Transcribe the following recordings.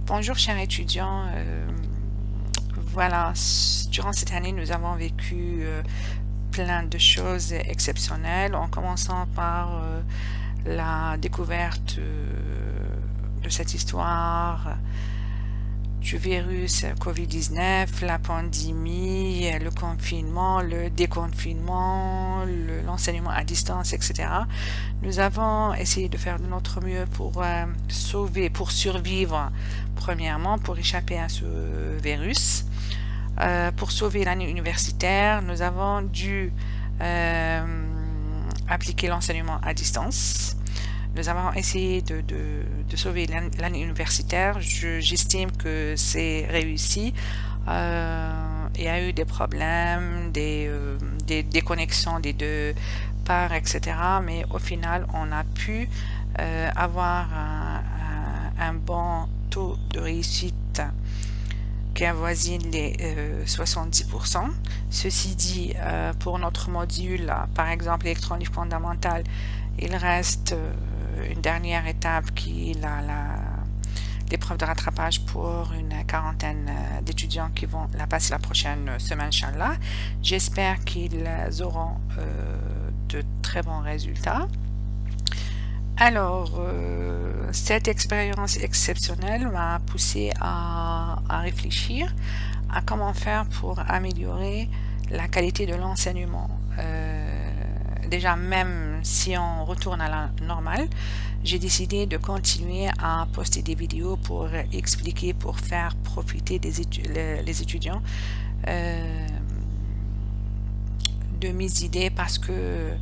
Bonjour chers étudiants, voilà, durant cette année nous avons vécu plein de choses exceptionnelles en commençant par la découverte de cette histoire du virus Covid-19, la pandémie, le confinement, le déconfinement, l'enseignement à distance, etc. Nous avons essayé de faire de notre mieux pour pour survivre, premièrement, pour échapper à ce virus. Pour sauver l'année universitaire, nous avons dû appliquer l'enseignement à distance. Nous avons essayé de sauver l'année universitaire. J'estime que c'est réussi. Il y a eu des problèmes, des déconnexions des deux parts, etc. Mais au final, on a pu avoir un bon taux de réussite qui avoisine les 70%. Ceci dit, pour notre module, par exemple électronique fondamentale, il reste une dernière étape qui est l'épreuve de rattrapage pour une quarantaine d'étudiants qui vont la passer la prochaine semaine, Inch'Allah. J'espère qu'ils auront de très bons résultats. Alors, cette expérience exceptionnelle m'a poussé à réfléchir à comment faire pour améliorer la qualité de l'enseignement. Déjà, même si on retourne à la normale, j'ai décidé de continuer à poster des vidéos pour expliquer, pour faire profiter les étudiants de mes idées parce que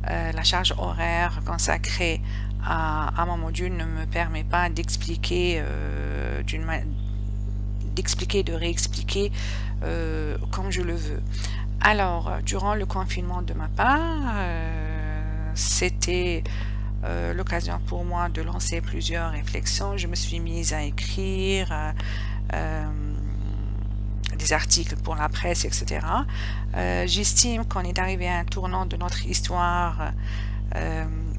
la charge horaire consacrée à mon module ne me permet pas d'expliquer, de réexpliquer comme je le veux. Alors, durant le confinement de ma part, c'était l'occasion pour moi de lancer plusieurs réflexions. Je me suis mise à écrire des articles pour la presse, etc. J'estime qu'on est arrivé à un tournant de notre histoire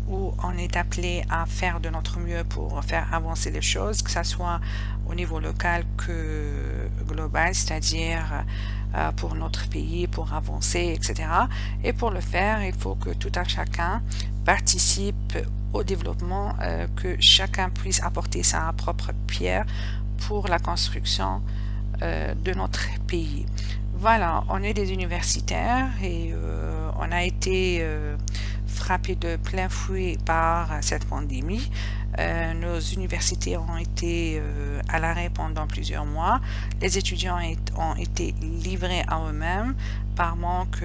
où on est appelé à faire de notre mieux pour faire avancer les choses, que ce soit au niveau local que global, c'est-à-dire pour notre pays, pour avancer, etc. Et pour le faire, il faut que tout un chacun participe au développement, que chacun puisse apporter sa propre pierre pour la construction de notre pays. Voilà, on est des universitaires et on a été frappés de plein fouet par cette pandémie. Nos universités ont été à l'arrêt pendant plusieurs mois. Les étudiants ont été livrés à eux-mêmes par manque.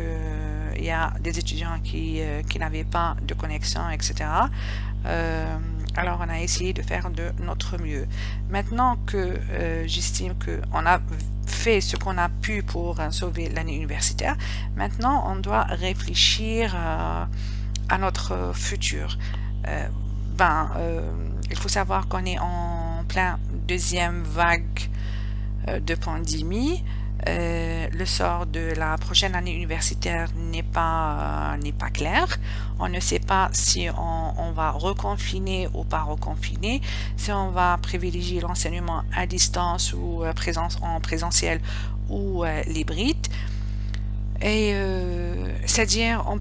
Il y a des étudiants qui n'avaient pas de connexion, etc. Alors on a essayé de faire de notre mieux. Maintenant que j'estime qu'on a fait ce qu'on a pu pour sauver l'année universitaire, maintenant on doit réfléchir à notre futur. Il faut savoir qu'on est en plein deuxième vague de pandémie. Le sort de la prochaine année universitaire n'est pas clair. On ne sait pas si on va reconfiner ou pas reconfiner, si on va privilégier l'enseignement à distance ou en présentiel ou l'hybride. Et c'est-à-dire on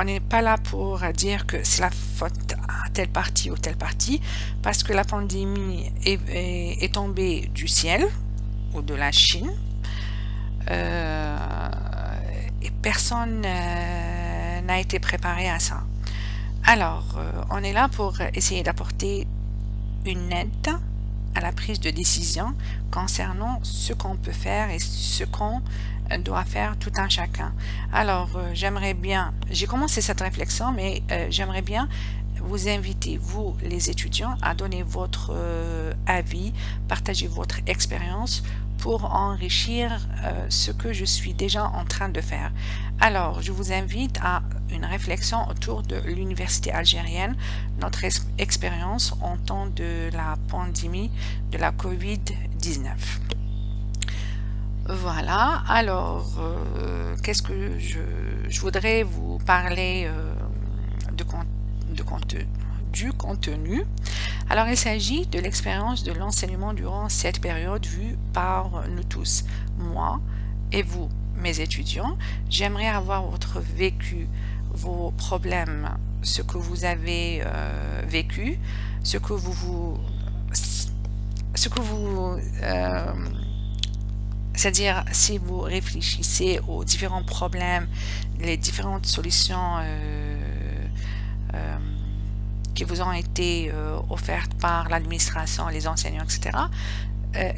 n'est pas là pour dire que c'est la faute à telle partie ou telle partie, parce que la pandémie est tombée du ciel ou de la Chine, et personne n'a été préparé à ça. Alors, on est là pour essayer d'apporter une aide à la prise de décision concernant ce qu'on peut faire et ce qu'on doit faire tout un chacun. Alors, j'aimerais bien, j'ai commencé cette réflexion, mais j'aimerais bien vous inviter, vous les étudiants, à donner votre avis, partager votre expérience pour enrichir ce que je suis déjà en train de faire. Alors, je vous invite à une réflexion autour de l'université algérienne, notre expérience en temps de la pandémie de la Covid-19. Voilà, alors, qu'est-ce que je voudrais vous parler du contenu. Alors, il s'agit de l'expérience de l'enseignement durant cette période vue par nous tous, moi et vous, mes étudiants. J'aimerais avoir votre vécu, vos problèmes, ce que vous avez vécu, c'est-à-dire si vous réfléchissez aux différents problèmes, les différentes solutions qui vous ont été offertes par l'administration, les enseignants, etc.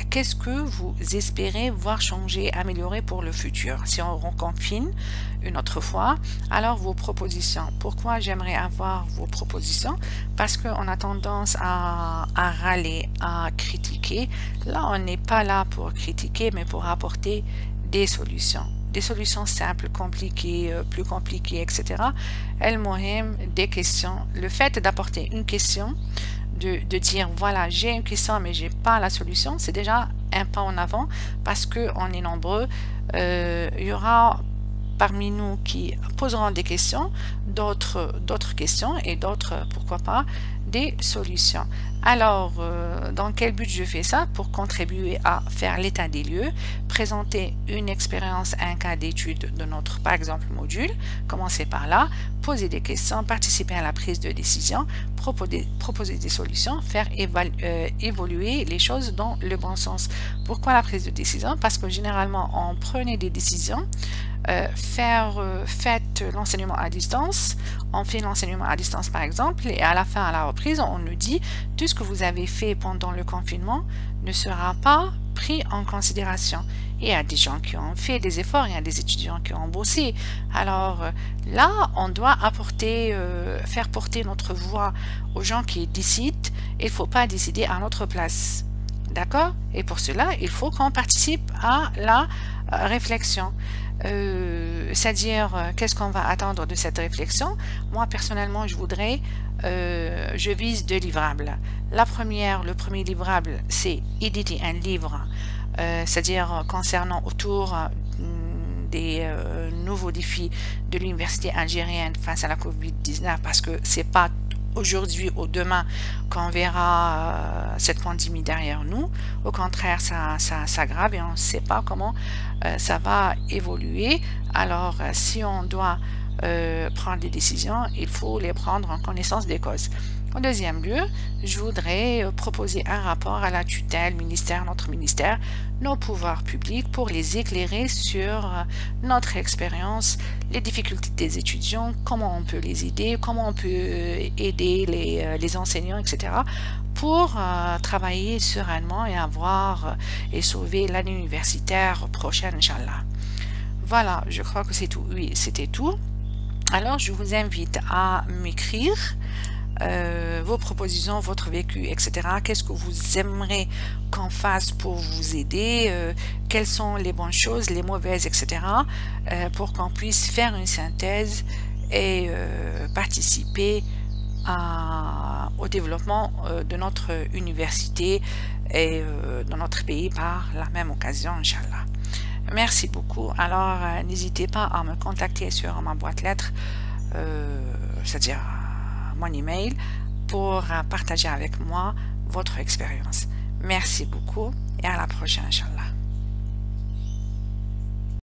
Qu'est-ce que vous espérez voir changer, améliorer pour le futur? Si on reconfine une autre fois, alors vos propositions. Pourquoi j'aimerais avoir vos propositions? Parce qu'on a tendance à râler, à critiquer. Là, on n'est pas là pour critiquer, mais pour apporter des solutions. Des solutions simples, compliquées, plus compliquées, etc. El-Mohim, des questions. Le fait d'apporter une question, de dire voilà, j'ai une question mais j'ai pas la solution, c'est déjà un pas en avant parce que on est nombreux. Il y aura parmi nous qui poseront des questions, d'autres questions et d'autres, pourquoi pas, des solutions. Alors, dans quel but je fais ça? Pour contribuer à faire l'état des lieux, présenter une expérience, un cas d'étude de notre, par exemple, module, commencer par là, poser des questions, participer à la prise de décision, proposer des solutions, faire évoluer les choses dans le bon sens. Pourquoi la prise de décision? Parce que généralement, on prenait des décisions, faites l'enseignement à distance, on fait l'enseignement à distance par exemple, et à la fin, à la reprise, on nous dit tout ce que vous avez fait pendant le confinement ne sera pas pris en considération. Et il y a des gens qui ont fait des efforts, il y a des étudiants qui ont bossé. Alors là, on doit faire porter notre voix aux gens qui décident. Il ne faut pas décider à notre place. D'accord? Et pour cela, il faut qu'on participe à la réflexion. C'est-à-dire, qu'est-ce qu'on va attendre de cette réflexion? Moi, personnellement, je vise 2 livrables. Le premier livrable, c'est éditer un livre, c'est-à-dire concernant autour des nouveaux défis de l'université algérienne face à la COVID-19, parce que c'est pas aujourd'hui ou demain qu'on verra cette pandémie derrière nous. Au contraire, ça s'aggrave et on ne sait pas comment ça va évoluer. Alors, si on doit prendre des décisions, il faut les prendre en connaissance des causes. En deuxième lieu, je voudrais proposer un rapport à la tutelle, notre ministère, nos pouvoirs publics pour les éclairer sur notre expérience, les difficultés des étudiants, comment on peut les aider, comment on peut aider les enseignants, etc. pour travailler sereinement et sauver l'année universitaire prochaine, Inch'Allah. Voilà, je crois que c'est tout. Oui, c'était tout. Alors, je vous invite à m'écrire vos propositions, votre vécu, etc. Qu'est-ce que vous aimeriez qu'on fasse pour vous aider? Quelles sont les bonnes choses, les mauvaises, etc. Pour qu'on puisse faire une synthèse et participer au développement de notre université et de notre pays par la même occasion, Inch'Allah. Merci beaucoup. Alors, n'hésitez pas à me contacter sur ma boîte lettres, c'est-à-dire mon email, pour partager avec moi votre expérience. Merci beaucoup et à la prochaine, Inch'Allah.